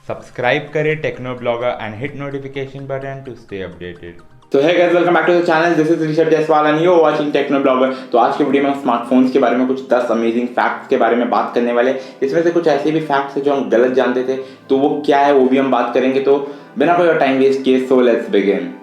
Subscribe करें Techno Blogger and hit notification button to stay updated. तो है guys, welcome back to the channel. This is Rishabh Jaiswal and you are watching Techno Blogger. तो आज की video में हम smartphones के बारे में कुछ 10 अमेजिंग फैक्ट्स के बारे में बात करने वाले। इसमें से कुछ ऐसे भी फैक्ट्स हैं जो हम गलत जानते थे, तो वो क्या है वो भी हम बात करेंगे। तो बिना कोई टाइम वेस्ट किए सो लेट्स बिगिन।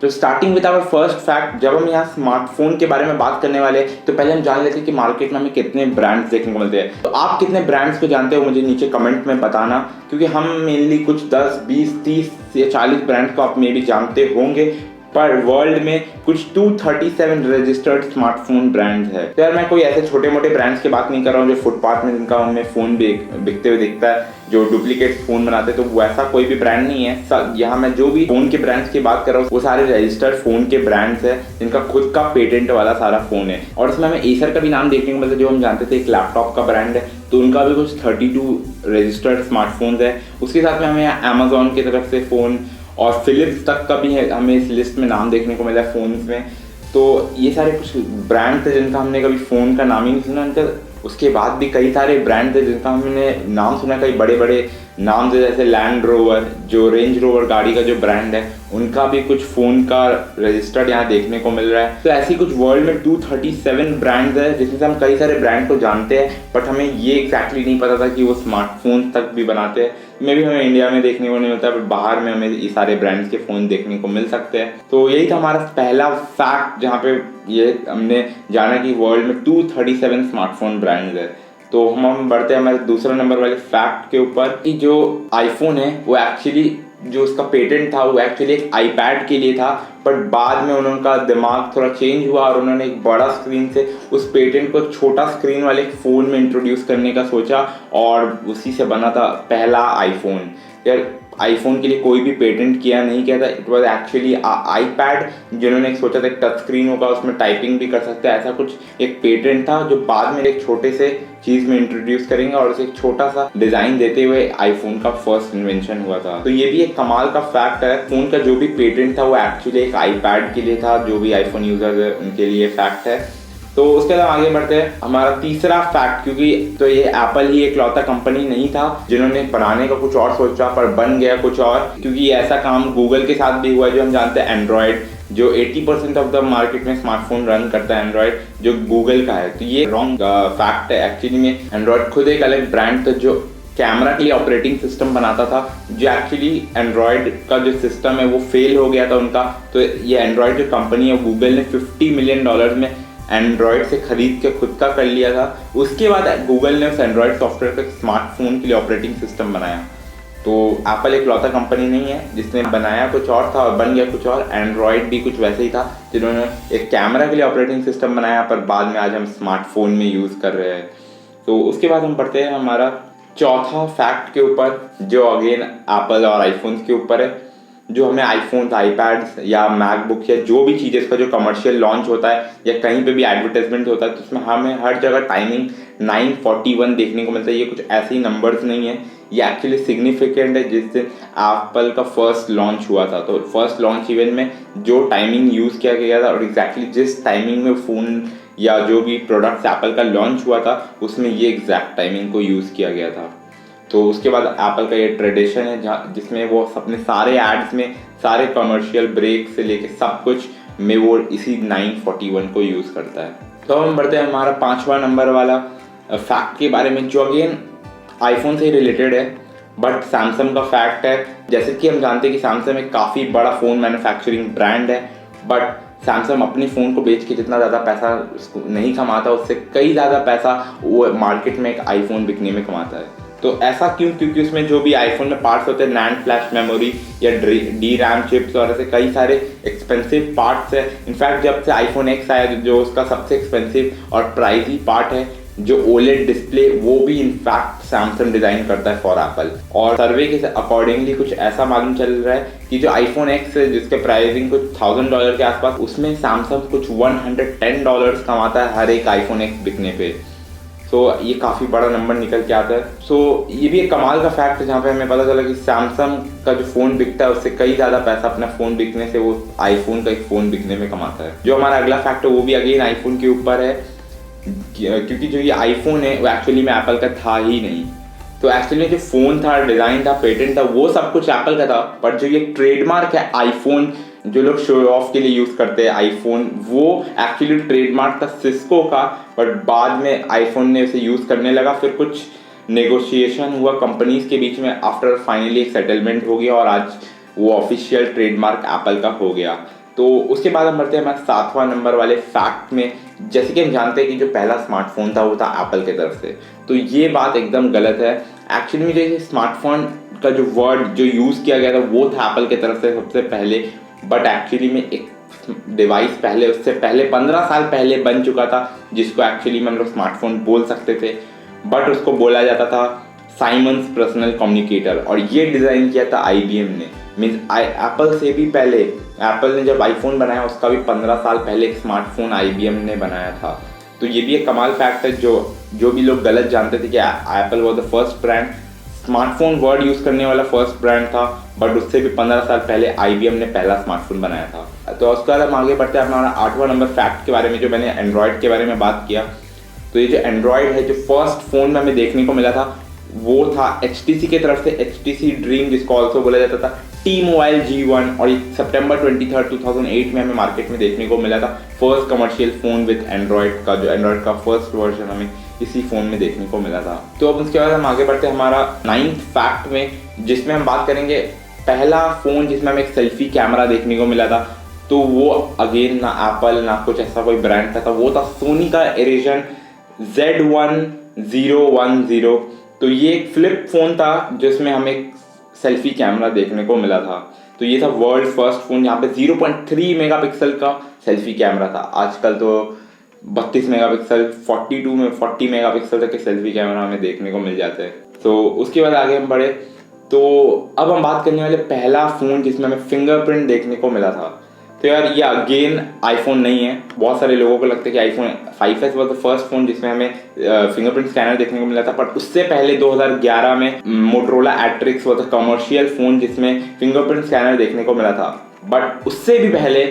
तो starting with our first fact, जब हम यहाँ स्मार्टफोन के बारे में बात करने वाले तो पहले हम जान लेते हैं कि मार्केट में हमें कितने ब्रांड्स देखने को मिलते हैं। तो आप कितने ब्रांड्स को जानते हो मुझे नीचे कमेंट में बताना, क्योंकि हम मेनली कुछ 10, 20, 30 या 40 ब्रांड्स को आप मे भी जानते होंगे, पर वर्ल्ड में कुछ 237 रजिस्टर्ड स्मार्टफोन ब्रांड्स है। तो यार मैं कोई ऐसे छोटे मोटे ब्रांड्स की बात नहीं कर रहा हूँ जो फुटपाथ में जिनका हमें फ़ोन बिकते हुए दिखता है, जो डुप्लीकेट फ़ोन बनाते हैं, तो वैसा कोई भी ब्रांड नहीं है। यहाँ मैं जो भी फ़ोन के ब्रांड्स की बात कर रहा हूँ वो सारे रजिस्टर्ड फ़ोन के ब्रांड्स है जिनका खुद का पेटेंट वाला सारा फ़ोन है। और इसमें हमें एसर का भी नाम देखने को मिलता है, जो हम जानते थे एक लैपटॉप का ब्रांड है, तो उनका भी कुछ 32 रजिस्टर्ड स्मार्टफोन्स है। उसके साथ में हमें अमेजोन की तरफ से फ़ोन और फिलिप्स तक का भी है, हमें इस लिस्ट में नाम देखने को मिला है फ़ोन्स में। तो ये सारे कुछ ब्रांड थे जिनका हमने कभी फ़ोन का नाम ही नहीं सुना उनका। उसके बाद भी कई सारे ब्रांड थे जिनका हमने नाम सुना, कई बड़े बड़े नाम थे, जैसे लैंड रोवर, जो रेंज रोवर गाड़ी का जो ब्रांड है, उनका भी कुछ फ़ोन का रजिस्टर्ड यहाँ देखने को मिल रहा है। तो ऐसी कुछ वर्ल्ड में 237 ब्रांड्स है जिसमें से हम कई सारे ब्रांड को जानते हैं, बट हमें ये एग्जैक्टली नहीं पता था कि वो स्मार्टफोन तक भी बनाते हैं। मे भी हमें इंडिया में देखने को नहीं मिलता, बट बाहर में हमें ये सारे ब्रांड्स के फ़ोन देखने को मिल सकते हैं। तो यही था हमारा पहला फैक्ट, जहाँ पे ये हमने जाना कि वर्ल्ड में 237 स्मार्टफोन ब्रांड्स है। तो हम बढ़ते हैं हमारे दूसरा नंबर वाले फैक्ट के ऊपर कि जो आईफोन है वो एक्चुअली जो उसका पेटेंट था वो एक्चुअली एक आईपैड के लिए था, बट बाद में उनका दिमाग थोड़ा चेंज हुआ और उन्होंने एक बड़ा स्क्रीन से उस पेटेंट को छोटा स्क्रीन वाले एक फ़ोन में इंट्रोड्यूस करने का सोचा और उसी से बना था पहला आईफोन। यार आईफोन के लिए कोई भी पेटेंट किया नहीं किया था, इट वॉज एक्चुअली आईपैड, जिन्होंने एक सोचा था एक टच स्क्रीन होगा, उसमें टाइपिंग भी कर सकते हैं, ऐसा कुछ एक पेटेंट था जो बाद में एक छोटे से चीज़ में इंट्रोड्यूस करेंगे और उसे एक छोटा सा डिज़ाइन देते हुए आईफोन का फर्स्ट इन्वेंशन हुआ था। तो ये भी एक कमाल का फैक्ट है, फ़ोन का जो भी पेटेंट था वो एक्चुअली एक आईपैड के लिए था। जो भी आईफोन यूज़र्स है उनके लिए फैक्ट है। तो उसके बाद आगे बढ़ते हैं हमारा तीसरा फैक्ट, क्योंकि तो ये एप्पल ही इकलौता कंपनी नहीं था जिन्होंने बनाने का कुछ और सोचा पर बन गया कुछ और, क्योंकि ऐसा काम गूगल के साथ भी हुआ है। जो हम जानते हैं एंड्रॉयड, जो 80% ऑफ द मार्केट में स्मार्टफोन रन करता है एंड्रॉयड, जो गूगल का है। तो ये रॉन्ग फैक्ट है। एक्चुअली में एंड्रॉयड खुद एक अलग ब्रांड था जो कैमरा के लिए ऑपरेटिंग सिस्टम बनाता था, जो एक्चुअली एंड्रॉयड का जो सिस्टम है वो फेल हो गया था उनका। तो ये एंड्रॉयड जो कंपनी है गूगल ने $50 मिलियन में एंड्रॉयड से खरीद के खुद का कर लिया था। उसके बाद गूगल ने उस एंड्रॉयड सॉफ्टवेयर का स्मार्टफोन के लिए ऑपरेटिंग सिस्टम बनाया। तो एप्पल एक लौता कंपनी नहीं है जिसने बनाया कुछ और था और बन गया कुछ और। एंड्रॉयड भी कुछ वैसे ही था, जिन्होंने एक कैमरा के लिए ऑपरेटिंग सिस्टम बनाया पर बाद में आज हम स्मार्टफोन में यूज़ कर रहे हैं। तो उसके बाद हम पढ़ते हैं हमारा चौथा फैक्ट के ऊपर, जो अगेन एप्पल और आईफोन के ऊपर है। जो हमें आईफोन, आईपैड्स या मैकबुक या जो भी चीज़ इसका जो कमर्शियल लॉन्च होता है या कहीं पे भी एडवर्टाइजमेंट होता है, तो उसमें हमें हर जगह टाइमिंग 9:41 देखने को मिलता है। ये कुछ ऐसे ही नंबर्स नहीं है, ये एक्चुअली सिग्निफिकेंट है। जिस दिन एप्पल का फर्स्ट लॉन्च हुआ था, तो फर्स्ट लॉन्च इवेंट में जो टाइमिंग यूज़ किया गया था और एग्जैक्टली जिस टाइमिंग में फ़ोन या जो भी प्रोडक्ट्स एप्पल का लॉन्च हुआ था उसमें ये एग्जैक्ट टाइमिंग को यूज़ किया गया था। तो उसके बाद एप्पल का ये ट्रेडिशन है जिसमें वो अपने सारे एड्स में, सारे कमर्शियल ब्रेक से लेके सब कुछ में वो इसी 9:41 को यूज़ करता है। तो हम बढ़ते हैं हमारा 5वां नंबर वाला फैक्ट के बारे में, जो अगेन आईफोन से ही रिलेटेड है, बट सैमसंग का फैक्ट है। जैसे कि हम जानते हैं कि सैमसंग एक काफ़ी बड़ा फ़ोन मैन्युफैक्चरिंग ब्रांड है, बट सैमसंग अपने फ़ोन को बेच के जितना ज़्यादा पैसा नहीं कमाता, उससे कई ज़्यादा पैसा वो मार्केट में एक आईफोन बिकने में कमाता है। तो ऐसा क्यों? क्योंकि उसमें जो भी आईफोन में पार्ट्स होते हैं, नैंड फ्लैश मेमोरी या डी रैम चिप्स और ऐसे कई सारे एक्सपेंसिव पार्ट्स है। इनफैक्ट जब से आईफोन एक्स आया, जो उसका सबसे एक्सपेंसिव और प्राइजी पार्ट है, जो ओलेड डिस्प्ले, वो भी इनफैक्ट सैमसंग डिज़ाइन करता है फॉर एप्पल। और सर्वे के अकॉर्डिंगली कुछ ऐसा मालूम चल रहा है कि जो आईफोन एक्स है जिसके प्राइसिंग कुछ $1000 के आसपास, उसमें सैमसंग कुछ $110 कमाता है हर एक आईफोन एक्स बिकने पे। तो ये काफ़ी बड़ा नंबर निकल के आता है। सो ये भी एक कमाल का फैक्ट है जहाँ पे हमें पता चला कि सैमसंग का जो फ़ोन बिकता है उससे कई ज़्यादा पैसा अपना फ़ोन बिकने से वो आईफोन का एक फ़ोन बिकने में कमाता है। जो हमारा अगला फैक्ट है वो भी अगेन आईफोन के ऊपर है, क्योंकि जो ये आईफोन है वो एक्चुअली में एप्पल का था ही नहीं। तो एक्चुअली जो फ़ोन था, डिज़ाइन था, पेटेंट था, वो सब कुछ एप्पल का था, बट जो ये ट्रेडमार्क है आईफोन, जो लोग शो ऑफ के लिए यूज़ करते हैं आईफोन, वो एक्चुअली ट्रेडमार्क था सिस्को का, बट बाद में आईफोन ने उसे यूज़ करने लगा। फिर कुछ नेगोशिएशन हुआ कंपनीज के बीच में, आफ्टर फाइनली एक सेटलमेंट हो गया और आज वो ऑफिशियल ट्रेडमार्क एप्पल का हो गया। तो उसके बाद हम बढ़ते हैं हमारे 7वां नंबर वाले फैक्ट में। जैसे कि हम जानते हैं कि जो पहला स्मार्टफोन था वो था एप्पल की तरफ से, तो ये बात एकदम गलत है। एक्चुअली में जो स्मार्टफोन का जो वर्ड जो यूज़ किया गया था वो था एप्पल की तरफ से सबसे पहले, बट एक्चुअली में एक डिवाइस पहले, उससे पहले 15 साल पहले बन चुका था जिसको एक्चुअली में हम लोग स्मार्टफोन बोल सकते थे, बट उसको बोला जाता था साइमंस पर्सनल कम्युनिकेटर, और ये डिज़ाइन किया था IBM ने। मीन्स एप्पल से भी पहले, एप्पल ने जब आईफोन बनाया उसका भी 15 साल पहले एक स्मार्टफोन IBM ने बनाया था। तो ये भी एक कमाल फैक्ट है। जो भी लोग गलत जानते थे कि Apple was the first brand, smartphone word use करने वाला फर्स्ट ब्रांड था, बट उससे भी 15 साल पहले IBM ने पहला स्मार्टफोन बनाया था। तो उसके बाद हम आगे बढ़ते हैं हमारा 8वां नंबर फैक्ट के बारे में, जो मैंने एंड्रॉयड के बारे में बात किया। तो ये जो एंड्रॉयड है, जो फर्स्ट फ़ोन में हमें देखने को मिला था वो था HTC की तरफ से, HTC ड्रीम जिसको ऑल्सो बोला जाता था, T-Mobile G1, और सितंबर 23, 2008 में हमें मार्केट में देखने को मिला था first commercial phone with Android का, जो एंड्रॉयड का फर्स्ट वर्जन हमें इसी फ़ोन में देखने को मिला था। तो अब उसके बाद हम आगे बढ़ते हैं हमारा 9th फैक्ट में, जिसमें हम बात करेंगे पहला फ़ोन जिसमें हमें एक सेल्फी कैमरा देखने को मिला था। तो वो अगेन ना एप्पल ना कुछ ऐसा कोई ब्रांड था, वो था सोनी का एरिजन Z1010। तो ये एक फ्लिप फ़ोन था जिसमें हमें एक सेल्फी कैमरा देखने को मिला था। तो ये था वर्ल्ड फर्स्ट फ़ोन यहाँ पे 0.3 मेगापिक्सल का सेल्फी कैमरा था। आजकल तो 32 मेगापिक्सल, 40 मेगापिक्सल तक के सेल्फी कैमरा हमें देखने को मिल जाते हैं। तो उसके बाद आगे हम बढ़े, तो अब हम बात करने वाले पहला फ़ोन जिसमें हमें फिंगरप्रिंट देखने को मिला था। तो यार ये अगेन आईफोन नहीं है। बहुत सारे लोगों को लगता है कि iPhone 5S was the first phone जिसमें हमें फिंगरप्रिंट स्कैनर देखने को मिला था, पर उससे पहले 2011 में Motorola Atrix was the commercial phone जिसमें फिंगरप्रिंट स्कैनर देखने को मिला था। बट उससे भी पहले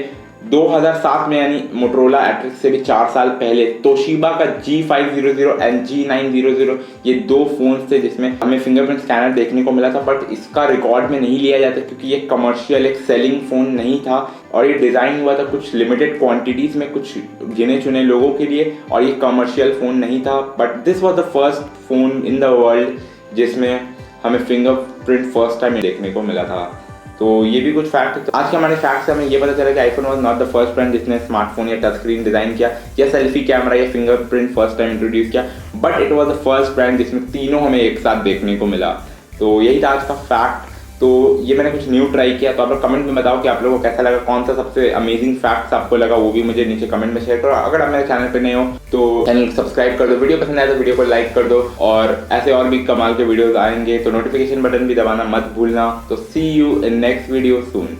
2007 में, यानी मोटरोला एट्रिक्स से भी 4 साल पहले, तोशिबा का G500 एंड G900, ये 2 फ़ोन थे जिसमें हमें फिंगरप्रिंट स्कैनर देखने को मिला था, बट इसका रिकॉर्ड में नहीं लिया जाता क्योंकि ये कमर्शियल एक सेलिंग फ़ोन नहीं था, और ये डिज़ाइन हुआ था कुछ लिमिटेड क्वांटिटीज़ में, कुछ गिने चुने लोगों के लिए, और ये कमर्शियल फ़ोन नहीं था। But this was the first phone in the world जिसमें हमें फिंगरप्रिंट फर्स्ट टाइम देखने को मिला था। तो ये भी कुछ फैक्ट है। तो आज के हमारे फैक्ट से हमें ये पता चला कि iPhone was not the first brand जिसने स्मार्टफोन या टच स्क्रीन डिज़ाइन किया या सेल्फी कैमरा या फिंगरप्रिंट फर्स्ट टाइम इंट्रोड्यूस किया, but it was the first brand जिसमें तीनों हमें एक साथ देखने को मिला। तो यही था आज का फैक्ट। तो ये मैंने कुछ न्यू ट्राई किया, तो आप लोग कमेंट में बताओ कि आप लोगों को कैसा लगा, कौन सा सबसे अमेजिंग फैक्ट्स आपको लगा, वो भी मुझे नीचे कमेंट में शेयर करो। अगर आप मेरे चैनल पे नए हो तो चैनल को सब्सक्राइब कर दो, वीडियो पसंद आए तो वीडियो को लाइक कर दो, और ऐसे और भी कमाल के वीडियोस आएंगे तो नोटिफिकेशन बटन भी दबाना मत भूलना। तो see you in next video soon.